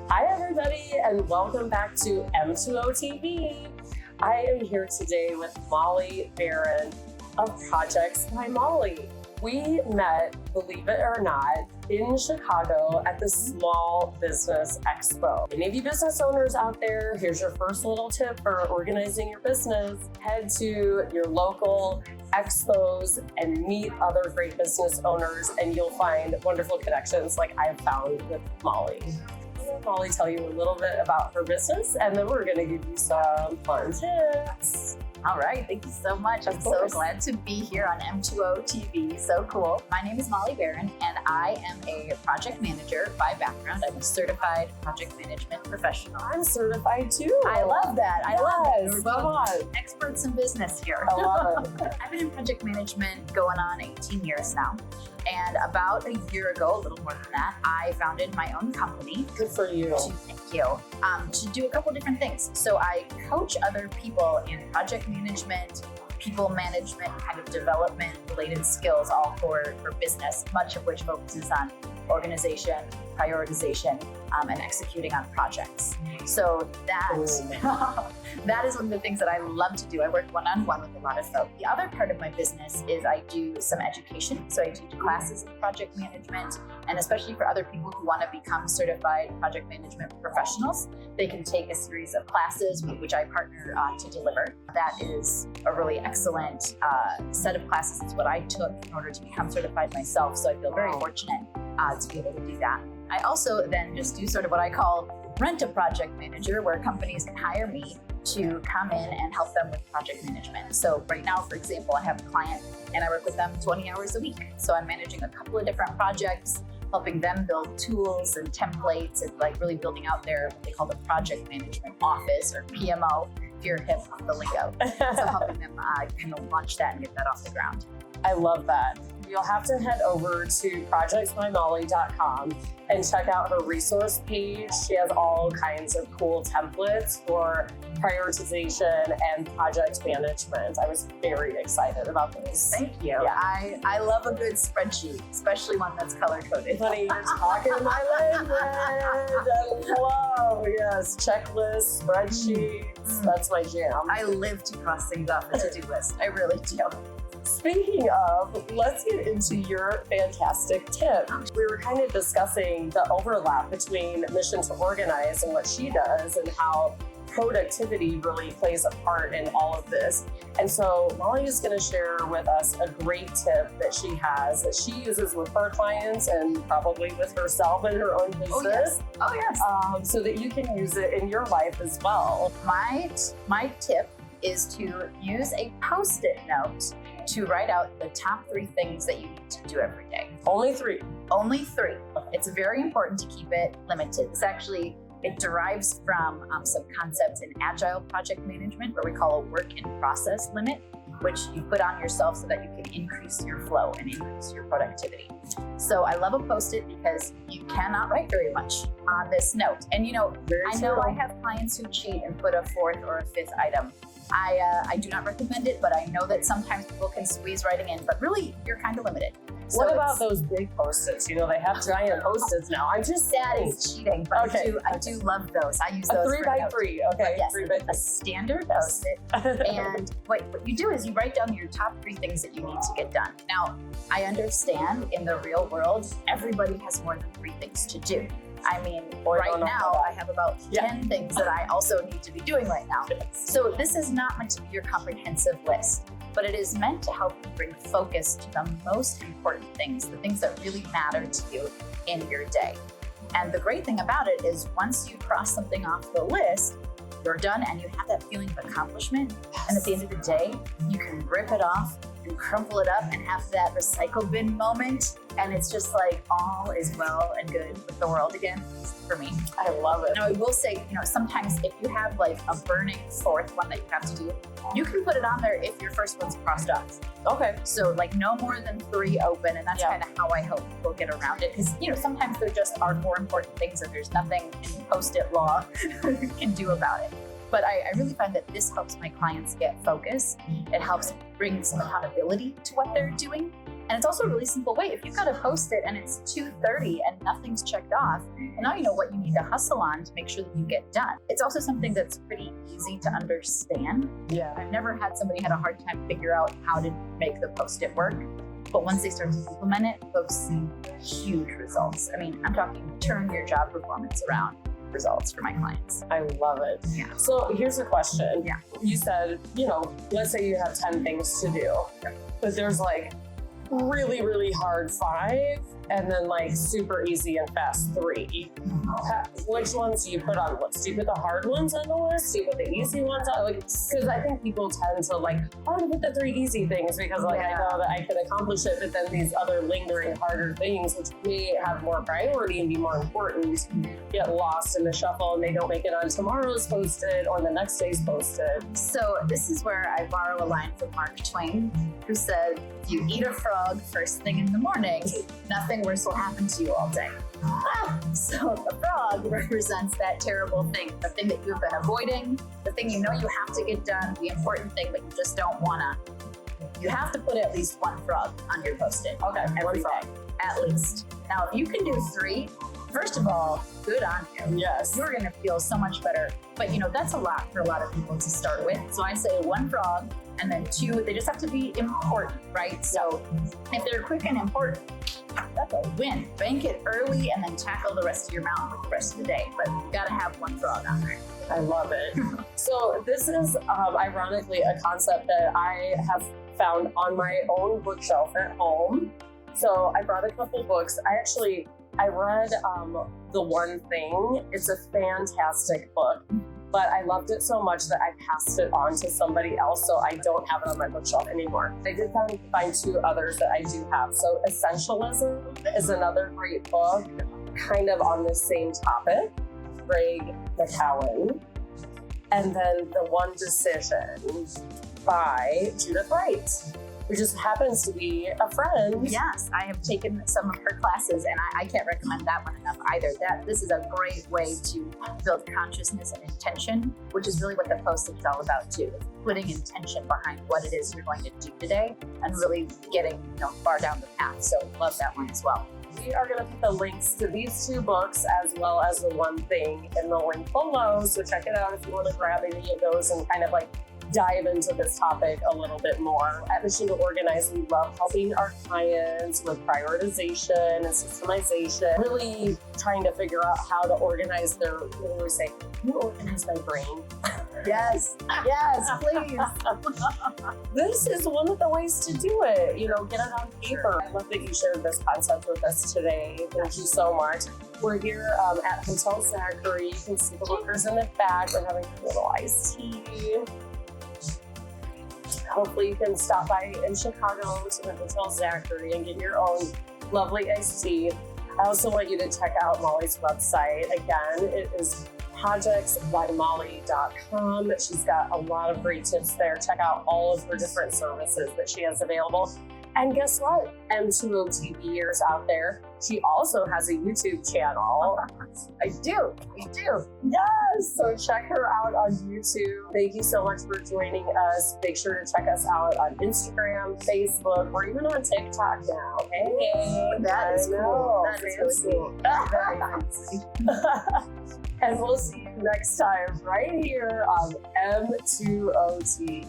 Hi, everybody, and welcome back to M2O TV. I am here today with Molly Beran of Projects by Molly. We met, believe it or not, in Chicago at the Small Business Expo. Any of you business owners out there, here's your first little tip for organizing your business. Head to your local expos and meet other great business owners, and you'll find wonderful connections like I've found with Molly. Molly tell you a little bit about her business, and then we're going to give you some fun tips. All right, thank you so much. I'm so glad to be here on M2O TV. So cool. My name is Molly Beran, and I am a project manager by background. I'm a certified project management professional. I'm certified too. I love that. I love it. We're come on. Experts in business here. I love it. I've been in project management going on 18 years now. And about a year ago, a little more than that, I founded my own company. Good for you. Thank you. To do a couple different things. So I coach other people in project management, people management, kind of development related skills, all for business, much of which focuses on organization, prioritization, and executing on projects. So that is one of the things that I love to do. I work one-on-one with a lot of folks. The other part of my business is I do some education. So I teach classes in project management, and especially for other people who want to become certified project management professionals, they can take a series of classes which I partner to deliver. That is a really excellent set of classes. It's what I took in order to become certified myself. So I feel very fortunate to be able to do that. I also then just do sort of what I call rent a project manager, where companies can hire me to come in and help them with project management. So right now, for example, I have a client and I work with them 20 hours a week. So I'm managing a couple of different projects, helping them build tools and templates and like really building out their, what they call the project management office, or PMO, if you're hip on the lingo. So helping them kind of launch that and get that off the ground. I love that. You'll have to head over to projectsbymolly.com and check out her resource page. She has all kinds of cool templates for prioritization and project management. I was very excited about this. Thank you. Yeah. I love a good spreadsheet, especially one that's color-coded. Honey, you're talking my language. I love, yes, checklists, spreadsheets. That's my jam. I live to cross things off a to-do list. I really do. Speaking of, let's get into your fantastic tip. We were kind of discussing the overlap between Mission to Organize and what she does, and how productivity really plays a part in all of this. And so Molly is going to share with us a great tip that she has that she uses with her clients and probably with herself in her own business. Oh yes. So that you can use it in your life as well. My tip is to use a Post-it note to write out the top 3 things that you need to do every day. Only 3. Only 3. It's very important to keep it limited. It derives from some concepts in agile project management, where we call a work in process limit, which you put on yourself so that you can increase your flow and increase your productivity. So I love a Post-it because you cannot write very much on this note. And I know I have clients who cheat and put a 4th or a 5th item. I do not recommend it, but I know that sometimes people can squeeze writing in, but really you're kind of limited. So what about those big Post-its? They have giant Post-its now. I'm just that saying. is cheating, but okay. I do love those. I use those a 3x3. Okay, yes, 3x3. A standard Post-it. And what you do is you write down your top 3 things that you need to get done. Now, I understand in the real world, everybody has more than 3 things to do. I mean, right now I have about 10 things that I also need to be doing right now. So this is not meant to be your comprehensive list, but it is meant to help you bring focus to the most important things, the things that really matter to you in your day. And the great thing about it is once you cross something off the list, you're done and you have that feeling of accomplishment. And at the end of the day, you can rip it off and crumple it up and have that recycle bin moment. And it's just like all is well and good with the world again for me. I love it. Now I will say, sometimes if you have like a burning 4th one that you have to do, you can put it on there if your first one's crossed off. Okay. So like no more than 3 open, and that's kind of how I help people get around it. Because sometimes there just are more important things that there's nothing in Post-it law you can do about it. But I really find that this helps my clients get focus. It helps bring some accountability to what they're doing. And it's also a really simple way. If you've got to post it and it's 2:30 and nothing's checked off, well, now you know what you need to hustle on to make sure that you get done. It's also something that's pretty easy to understand. Yeah. I've never had somebody had a hard time figure out how to make the post-it work. But once they start to implement it, folks see huge results. I mean, I'm talking turn your job performance around results for my clients. I love it. Yeah. So here's a question. Yeah. You said, let's say you have 10 things to do, but there's like really, really hard 5 and then like super easy and fast 3. Which ones do you put on the list? Do you put the hard ones on the list? Do you put the easy ones on? Because I think people tend to I'm gonna put the 3 easy things because I know that I can accomplish it, but then these other lingering harder things, which may have more priority and be more important, get lost in the shuffle and they don't make it on tomorrow's posted or the next day's posted. So this is where I borrow a line from Mark Twain, who said, if you eat a frog first thing in the morning, nothing worse will happen to you all day. So the frog represents that terrible thing, the thing that you've been avoiding, the thing you know you have to get done, the important thing, but you just don't wanna. You have to put at least 1 frog on your post-it. Okay, every day, at least. Now, if you can do 3, first of all, good on you. Yes. You're gonna feel so much better. But that's a lot for a lot of people to start with. So I say 1 frog, and then 2, they just have to be important, right? So if they're quick and important, that's a win. Bank it early and then tackle the rest of your mountain with the rest of the day. But you gotta have 1 frog on there. I love it. So this is ironically a concept that I have found on my own bookshelf at home. So I brought a couple books. I read The One Thing. It's a fantastic book, but I loved it so much that I passed it on to somebody else, so I don't have it on my bookshelf anymore. I did find 2 others that I do have. So Essentialism is another great book, kind of on the same topic, Greg McKeown. And then The One Decision by Judith Wright, who just happens to be a friend. Yes, I have taken some of her classes, and I can't recommend that one enough either. This is a great way to build consciousness and intention, which is really what the post-it is all about too. Putting intention behind what it is you're going to do today, and really getting far down the path. So love that one as well. We are going to put the links to these 2 books as well as The One Thing in the link below. So check it out if you want to grab any of those and kind of dive into this topic a little bit more. At Mission to Organize, we love helping our clients with prioritization and systemization, really trying to figure out how to organize their, what do we say? Can you organize my brain? Yes, please. This is one of the ways to do it. Get it on paper. I love that you shared this concept with us today. Thank you so much. We're here at Hotel Zachary. You can see the workers in the back. We're having a little iced tea. Hopefully you can stop by in Chicago to the Hotel Zachary and get your own lovely iced tea. I also want you to check out Molly's website. Again, it is projectsbymolly.com. She's got a lot of great tips there. Check out all of her different services that she has available. And guess what? M2O TVers out there. She also has a YouTube channel. I do. Yes. So check her out on YouTube. Thank you so much for joining us. Make sure to check us out on Instagram, Facebook, or even on TikTok now. Hey, that is cool. That is really cool. Very fancy. And we'll see you next time right here on M2OT.